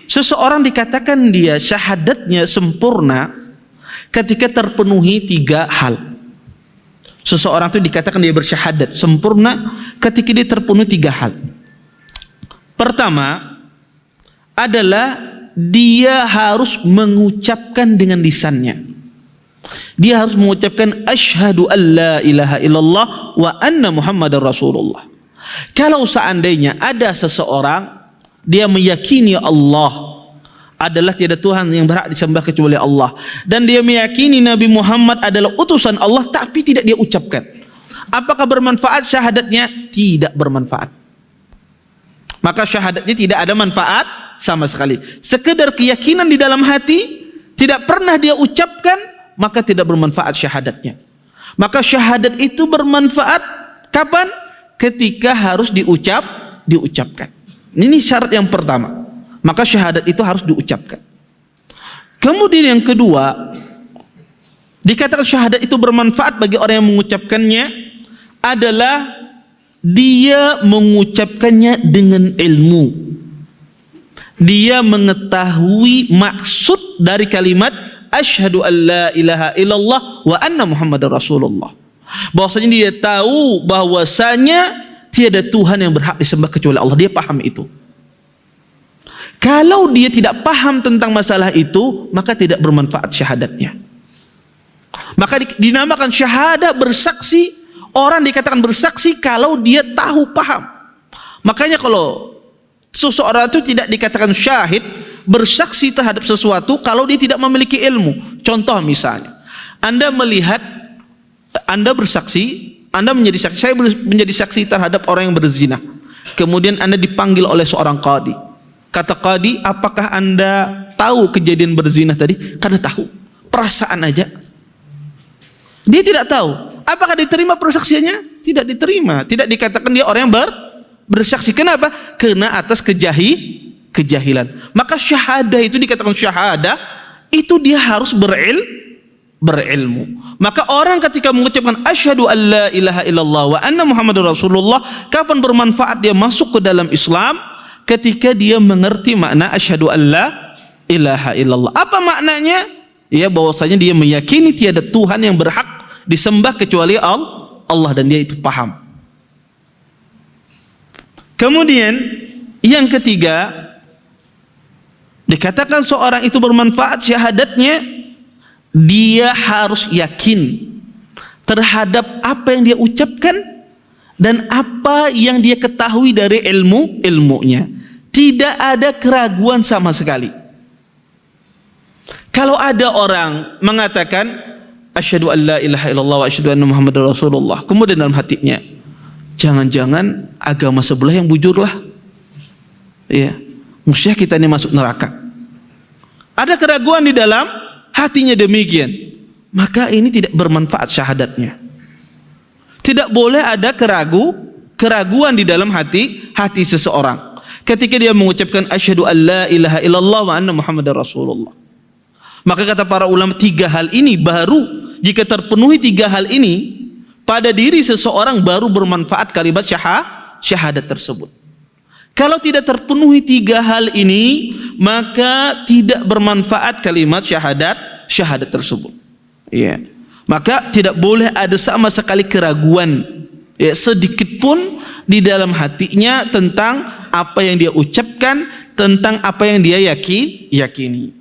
seseorang dikatakan dia syahadatnya sempurna ketika terpenuhi 3 hal. Seseorang itu dikatakan dia bersyahadat sempurna ketika dia terpenuhi 3 hal. Pertama adalah dia harus mengucapkan dengan lisannya. Dia harus mengucapkan asyhadu an la ilaha illallah wa anna muhammadar rasulullah. Kalau seandainya ada seseorang dia meyakini Allah adalah tiada Tuhan yang berhak disembah kecuali Allah, dan dia meyakini Nabi Muhammad adalah utusan Allah, tapi tidak dia ucapkan, apakah bermanfaat syahadatnya? Tidak bermanfaat. Maka syahadatnya tidak ada manfaat sama sekali. Sekedar keyakinan di dalam hati, tidak pernah dia ucapkan, maka tidak bermanfaat syahadatnya. Maka syahadat itu bermanfaat kapan? Ketika harus diucapkan. Ini syarat yang pertama. Maka syahadat itu harus diucapkan. Kemudian yang kedua, dikatakan syahadat itu bermanfaat bagi orang yang mengucapkannya adalah dia mengucapkannya dengan ilmu. Dia mengetahui maksud dari kalimat asyhadu an la ilaha illallah wa anna muhammadar rasulullah. Bahwasanya dia tahu bahwasanya tiada Tuhan yang berhak disembah kecuali Allah. Dia paham itu. Kalau dia tidak paham tentang masalah itu, maka tidak bermanfaat syahadatnya. Maka dinamakan syahadah bersaksi. Orang dikatakan bersaksi kalau dia tahu paham. Makanya kalau seseorang itu tidak dikatakan syahid, bersaksi terhadap sesuatu kalau dia tidak memiliki ilmu. Contoh misalnya, Anda melihat, Anda bersaksi, Anda menjadi saksi, saya menjadi saksi terhadap orang yang berzina. Kemudian Anda dipanggil oleh seorang qadi. Kata qadi, apakah Anda tahu kejadian berzina tadi? Karena tahu, perasaan aja. Dia tidak tahu. Apakah diterima persaksiannya? Tidak diterima. Tidak dikatakan dia orang yang bersaksi. Kenapa? Karena atas kejahilan. Maka syahadah itu dikatakan syahadah, itu dia harus berilmu. Maka orang ketika mengucapkan asyhadu an la ilaha illallah wa anna muhammadar rasulullah, kapan bermanfaat dia masuk ke dalam Islam? Ketika dia mengerti makna asyhadu an la ilaha illallah. Apa maknanya? Ya, bahwasanya dia meyakini tiada Tuhan yang berhak disembah kecuali Allah, dan dia itu paham. Kemudian yang ketiga, dikatakan seorang itu bermanfaat syahadatnya, dia harus yakin terhadap apa yang dia ucapkan dan apa yang dia ketahui dari ilmunya. Tidak ada keraguan sama sekali. Kalau ada orang mengatakan asyhadu an la ilaha illallah wa asyhadu anna muhammadar rasulullah, kemudian dalam hatinya, jangan-jangan agama sebelah yang bujurlah, ya, mestinya kita ini masuk neraka. Ada keraguan di dalam hatinya demikian, maka ini tidak bermanfaat syahadatnya. Tidak boleh ada keraguan di dalam hati seseorang ketika dia mengucapkan asyhadu an la ilaha illallah wa anna muhammadar rasulullah. Maka kata para ulama, 3 hal ini baru, jika terpenuhi 3 hal ini pada diri seseorang, baru bermanfaat kalimat syahadat tersebut. Kalau tidak terpenuhi 3 hal ini, maka tidak bermanfaat kalimat syahadat tersebut. Ya. Maka tidak boleh ada sama sekali keraguan, ya, sedikit pun di dalam hatinya tentang apa yang dia ucapkan, tentang apa yang dia yakini.